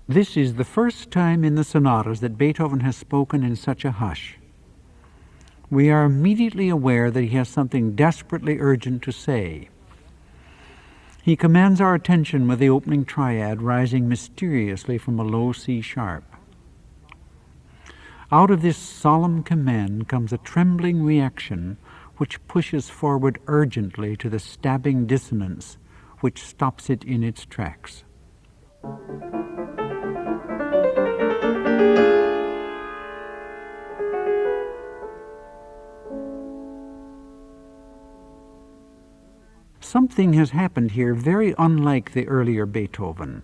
This is the first time in the sonatas that Beethoven has spoken in such a hush. We are immediately aware that he has something desperately urgent to say. He commands our attention with the opening triad rising mysteriously from a low C sharp. Out of this solemn command comes a trembling reaction which pushes forward urgently to the stabbing dissonance which stops it in its tracks. Something has happened here very unlike the earlier Beethoven.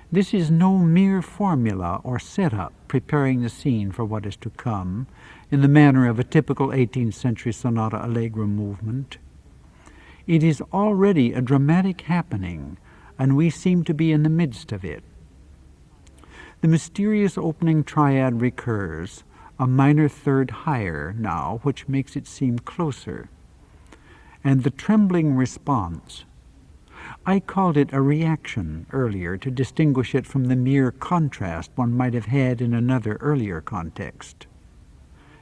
This is no mere formula or setup preparing the scene for what is to come in the manner of a typical 18th century sonata allegro movement. It is already a dramatic happening, and we seem to be in the midst of it. The mysterious opening triad recurs, a minor third higher now, which makes it seem closer. And the trembling response, I called it a reaction earlier to distinguish it from the mere contrast one might have had in another earlier context.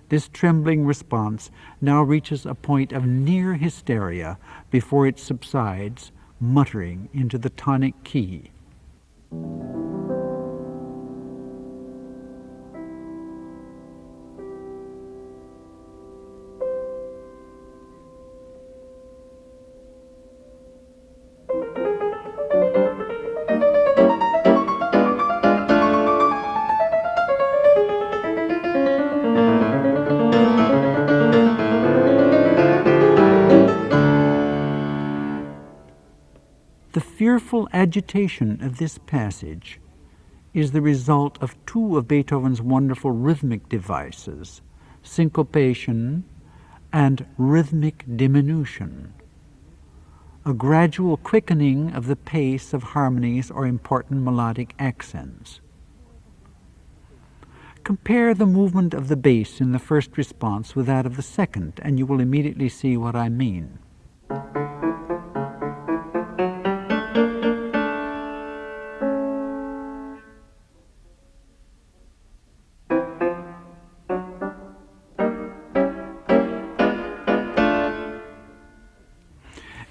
This trembling response now reaches a point of near hysteria before it subsides, muttering into the tonic key. The fearful agitation of this passage is the result of two of Beethoven's wonderful rhythmic devices, syncopation and rhythmic diminution, a gradual quickening of the pace of harmonies or important melodic accents. Compare the movement of the bass in the first response with that of the second, and you will immediately see what I mean.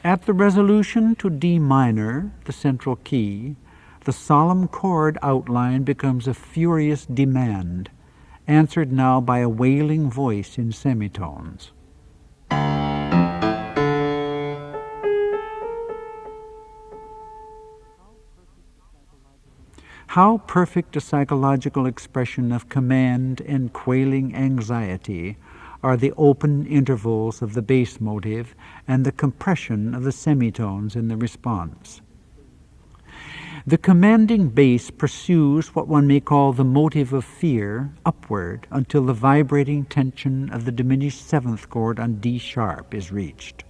At the resolution to D minor, the central key, the solemn chord outline becomes a furious demand, answered now by a wailing voice in semitones. How perfect a psychological expression of command and quailing anxiety are the open intervals of the bass motive and the compression of the semitones in the response. The commanding bass pursues what one may call the motive of fear upward until the vibrating tension of the diminished seventh chord on D sharp is reached.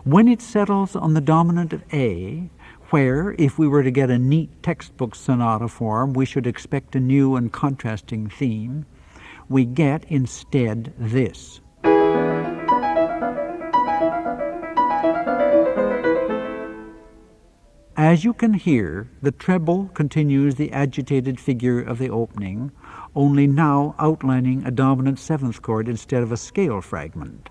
When it settles on the dominant of A, where, if we were to get a neat textbook sonata form, we should expect a new and contrasting theme, we get instead this. As you can hear, the treble continues the agitated figure of the opening, only now outlining a dominant seventh chord instead of a scale fragment.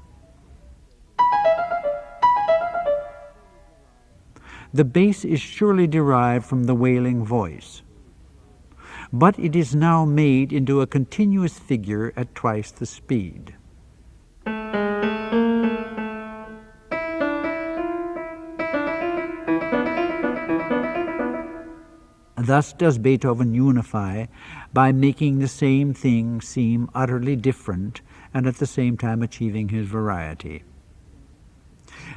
The bass is surely derived from the wailing voice, but it is now made into a continuous figure at twice the speed. Thus does Beethoven unify by making the same thing seem utterly different and at the same time achieving his variety.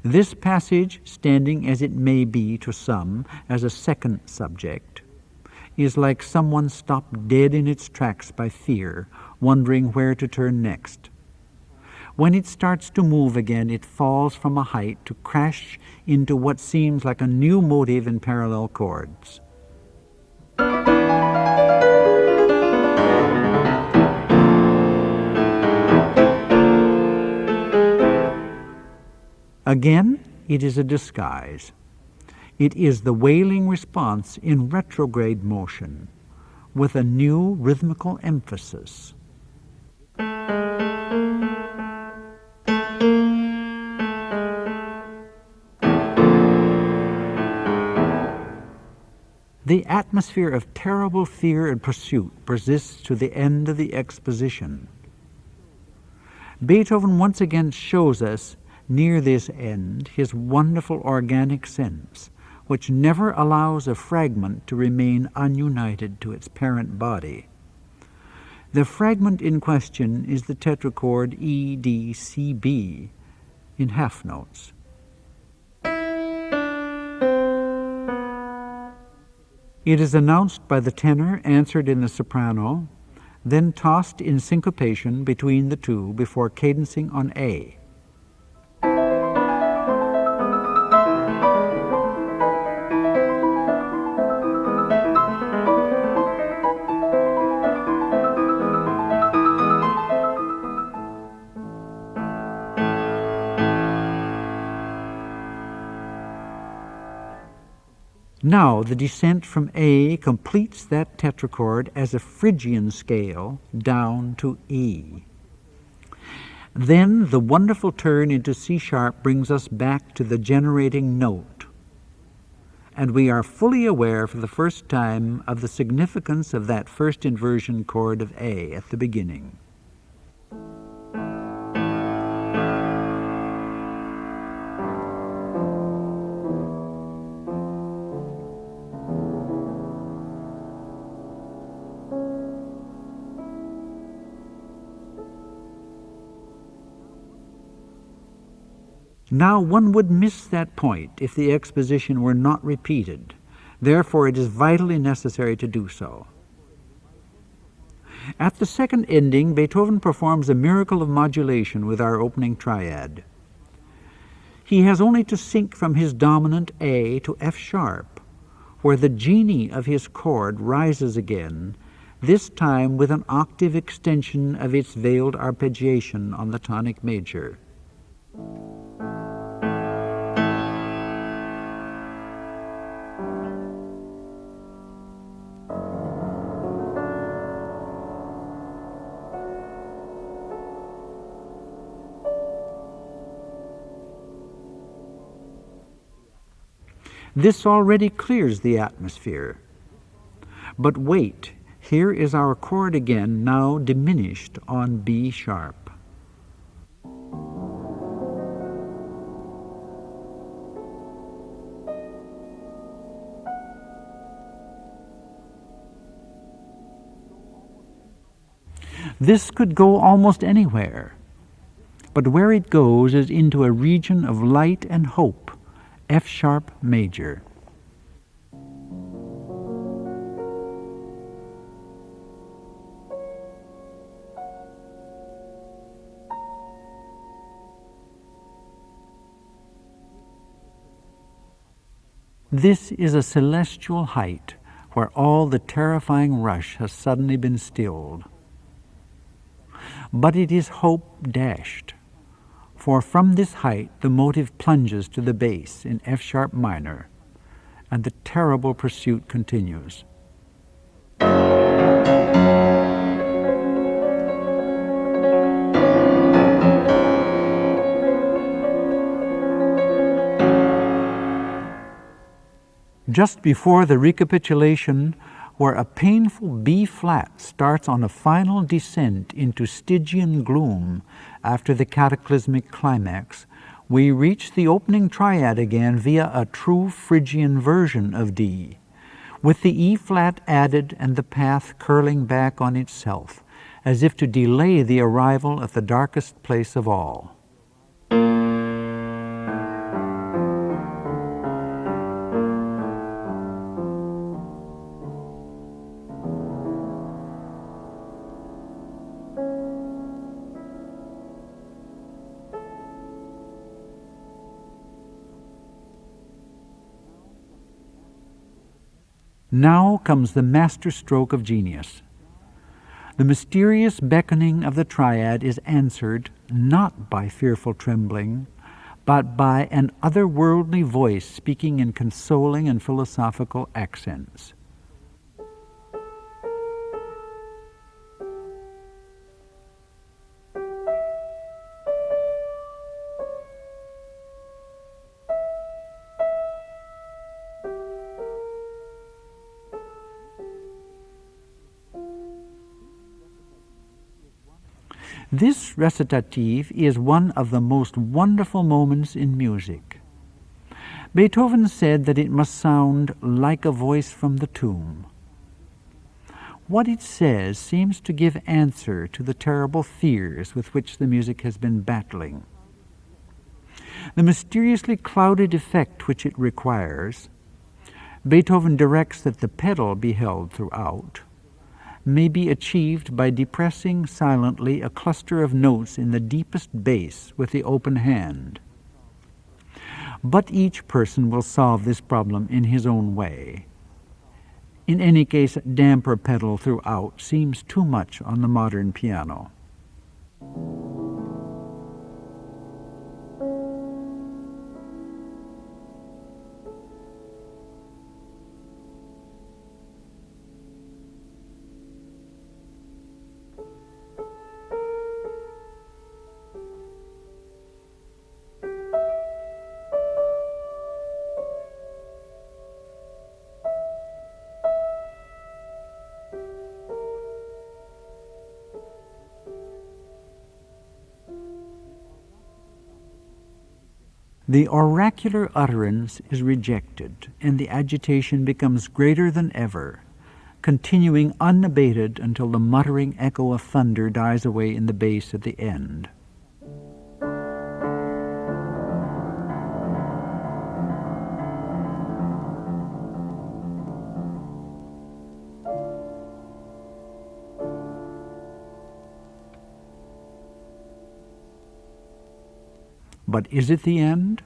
This passage, standing as it may be to some as a second subject, is like someone stopped dead in its tracks by fear, wondering where to turn next. When it starts to move again, it falls from a height to crash into what seems like a new motive in parallel chords. Again, it is a disguise. It is the wailing response in retrograde motion with a new rhythmical emphasis. The atmosphere of terrible fear and pursuit persists to the end of the exposition. Beethoven once again shows us, near this end, his wonderful organic sense, which never allows a fragment to remain ununited to its parent body. The fragment in question is the tetrachord E, D, C, B in half notes. It is announced by the tenor, answered in the soprano, then tossed in syncopation between the two before cadencing on A. Now the descent from A completes that tetrachord as a Phrygian scale down to E. Then the wonderful turn into C-sharp brings us back to the generating note, and we are fully aware for the first time of the significance of that first inversion chord of A at the beginning. Now one would miss that point if the exposition were not repeated. Therefore it is vitally necessary to do so. At the second ending, Beethoven performs a miracle of modulation with our opening triad. He has only to sink from his dominant A to F sharp, where the genie of his chord rises again, this time with an octave extension of its veiled arpeggiation on the tonic major. This already clears the atmosphere. But wait, here is our chord again, now diminished on B sharp. This could go almost anywhere, but where it goes is into a region of light and hope, F sharp major. This is a celestial height where all the terrifying rush has suddenly been stilled. But it is hope dashed, for from this height the motive plunges to the bass in F sharp minor, and the terrible pursuit continues. Just before the recapitulation, where a painful B flat starts on a final descent into Stygian gloom after the cataclysmic climax, we reach the opening triad again via a true Phrygian version of D, with the E flat added and the path curling back on itself, as if to delay the arrival at the darkest place of all. Now comes the master stroke of genius. The mysterious beckoning of the triad is answered not by fearful trembling, but by an otherworldly voice speaking in consoling and philosophical accents. This recitative is one of the most wonderful moments in music. Beethoven said that it must sound like a voice from the tomb. What it says seems to give answer to the terrible fears with which the music has been battling. The mysteriously clouded effect which it requires, Beethoven directs that the pedal be held throughout, may be achieved by depressing silently a cluster of notes in the deepest bass with the open hand. But each person will solve this problem in his own way. In any case, damper pedal throughout seems too much on the modern piano. The oracular utterance is rejected, and the agitation becomes greater than ever, continuing unabated until the muttering echo of thunder dies away in the bass at the end. But is it the end?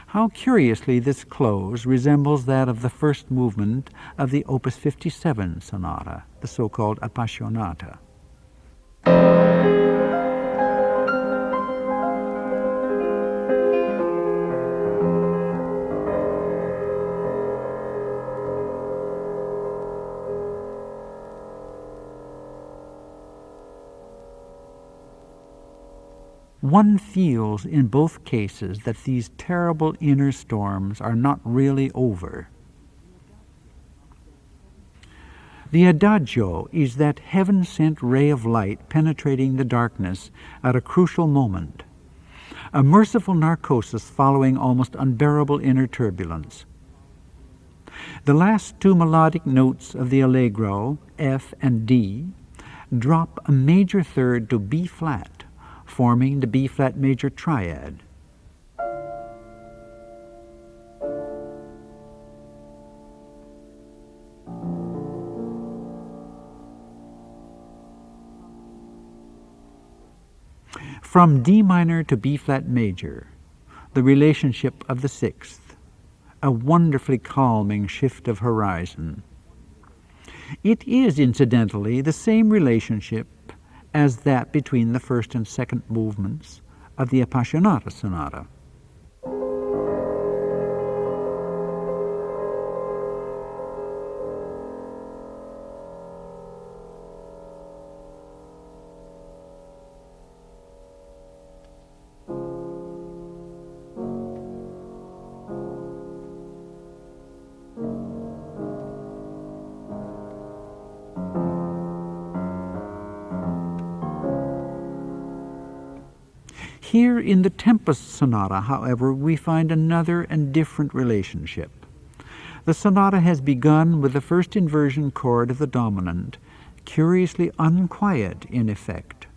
How curiously this close resembles that of the first movement of the Opus 57 sonata, the so-called Appassionata. One feels in both cases that these terrible inner storms are not really over. The adagio is that heaven-sent ray of light penetrating the darkness at a crucial moment, a merciful narcosis following almost unbearable inner turbulence. The last two melodic notes of the allegro, F and D, drop a major third to B flat, forming the B-flat major triad. From D minor to B-flat major, the relationship of the sixth, a wonderfully calming shift of horizon. It is, incidentally, the same relationship as that between the first and second movements of the Appassionata sonata. Here in the Tempest sonata, however, we find another and different relationship. The sonata has begun with the first inversion chord of the dominant, curiously unquiet in effect.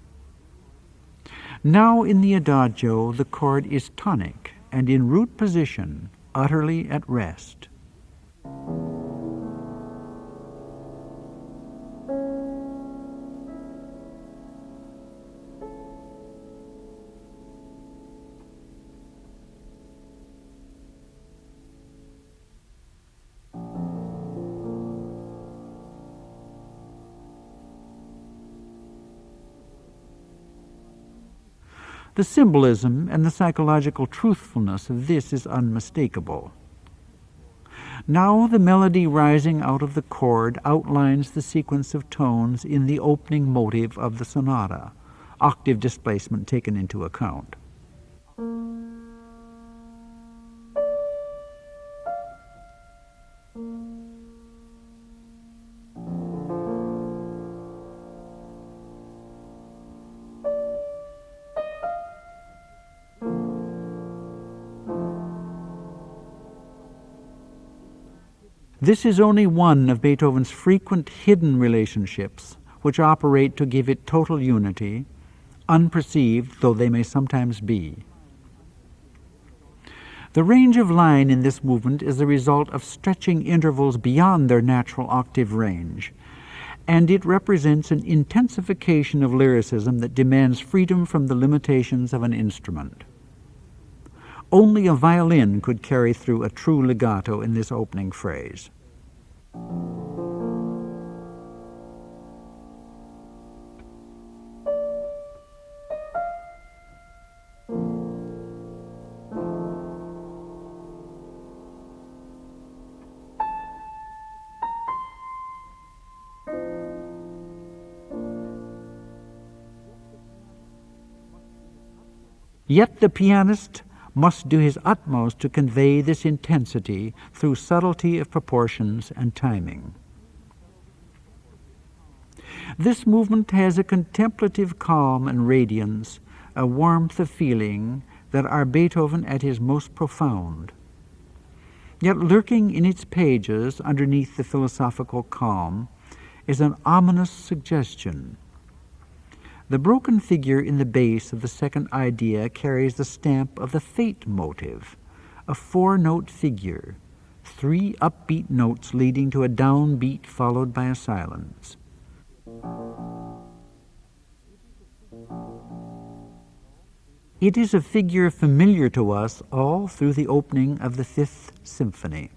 Now in the adagio, the chord is tonic and in root position, utterly at rest. The symbolism and the psychological truthfulness of this is unmistakable. Now the melody rising out of the chord outlines the sequence of tones in the opening motive of the sonata, octave displacement taken into account. This is only one of Beethoven's frequent hidden relationships which operate to give it total unity, unperceived though they may sometimes be. The range of line in this movement is the result of stretching intervals beyond their natural octave range, and it represents an intensification of lyricism that demands freedom from the limitations of an instrument. Only a violin could carry through a true legato in this opening phrase. Yet the pianist must do his utmost to convey this intensity through subtlety of proportions and timing. This movement has a contemplative calm and radiance, a warmth of feeling that are Beethoven at his most profound. Yet lurking in its pages underneath the philosophical calm is an ominous suggestion. The broken figure in the base of the second idea carries the stamp of the fate motive, a four-note figure, three upbeat notes leading to a downbeat followed by a silence. It is a figure familiar to us all through the opening of the Fifth Symphony.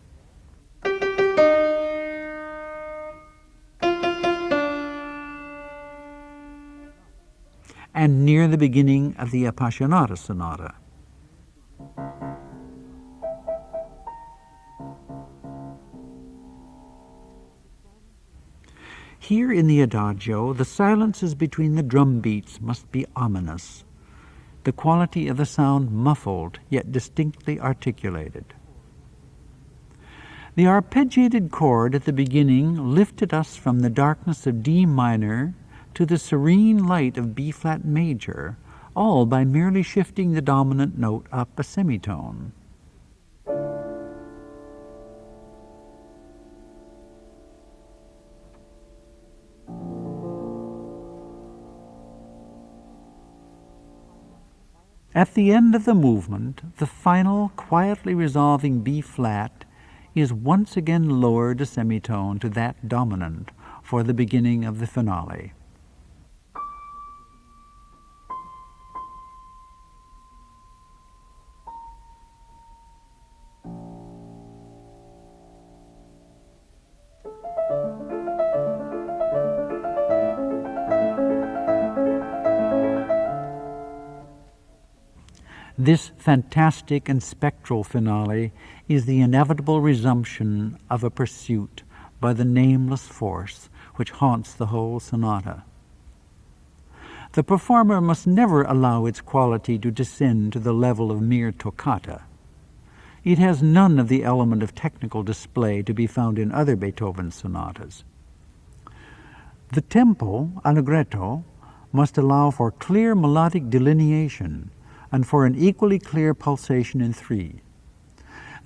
And near the beginning of the Appassionata Sonata. Here in the Adagio, the silences between the drum beats must be ominous, the quality of the sound muffled yet distinctly articulated. The arpeggiated chord at the beginning lifted us from the darkness of D minor to the serene light of B-flat major, all by merely shifting the dominant note up a semitone. At the end of the movement, the final, quietly resolving B-flat is once again lowered a semitone to that dominant for the beginning of the finale. This fantastic and spectral finale is the inevitable resumption of a pursuit by the nameless force which haunts the whole sonata. The performer must never allow its quality to descend to the level of mere toccata. It has none of the element of technical display to be found in other Beethoven sonatas. The tempo, allegretto, must allow for clear melodic delineation and for an equally clear pulsation in three.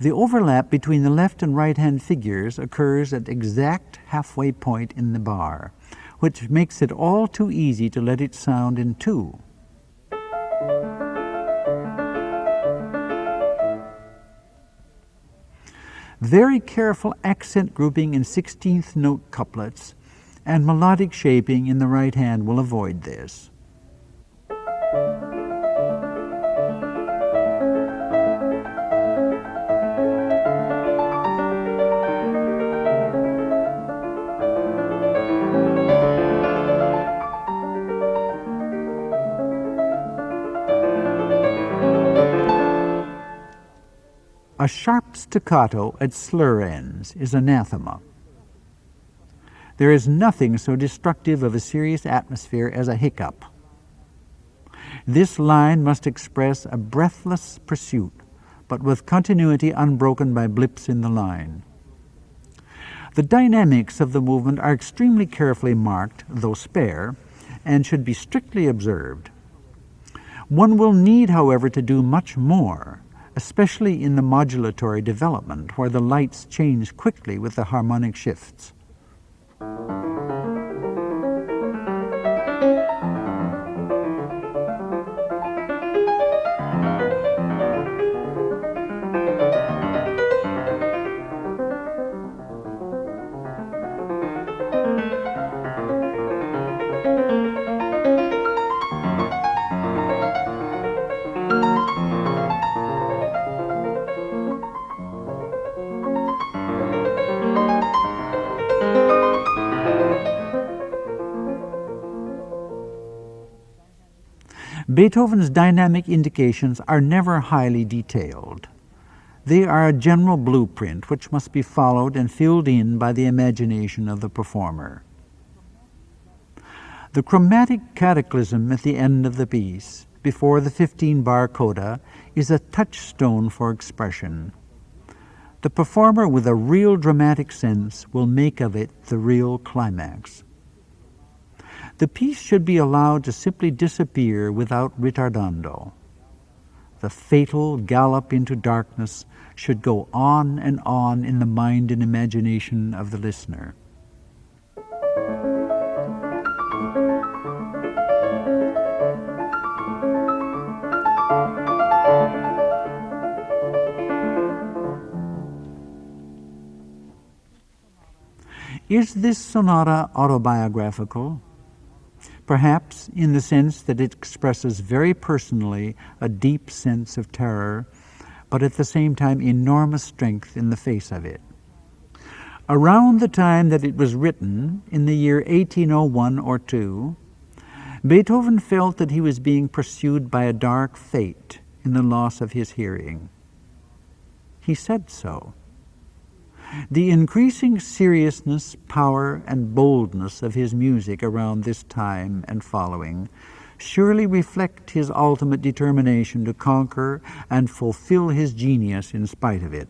The overlap between the left and right-hand figures occurs at the exact halfway point in the bar, which makes it all too easy to let it sound in two. Very careful accent grouping in 16th note couplets and melodic shaping in the right hand will avoid this. A sharp staccato at slur ends is anathema. There is nothing so destructive of a serious atmosphere as a hiccup. This line must express a breathless pursuit, but with continuity unbroken by blips in the line. The dynamics of the movement are extremely carefully marked, though spare, and should be strictly observed. One will need, however, to do much more, especially in the modulatory development, where the lights change quickly with the harmonic shifts. Beethoven's dynamic indications are never highly detailed. They are a general blueprint which must be followed and filled in by the imagination of the performer. The chromatic cataclysm at the end of the piece, before the 15-bar coda, is a touchstone for expression. The performer with a real dramatic sense will make of it the real climax. The piece should be allowed to simply disappear without ritardando. The fatal gallop into darkness should go on and on in the mind and imagination of the listener. Is this sonata autobiographical? Perhaps in the sense that it expresses very personally a deep sense of terror, but at the same time enormous strength in the face of it. Around the time that it was written, in the year 1801 or 2, Beethoven felt that he was being pursued by a dark fate in the loss of his hearing. He said so. The increasing seriousness, power, and boldness of his music around this time and following surely reflect his ultimate determination to conquer and fulfill his genius in spite of it.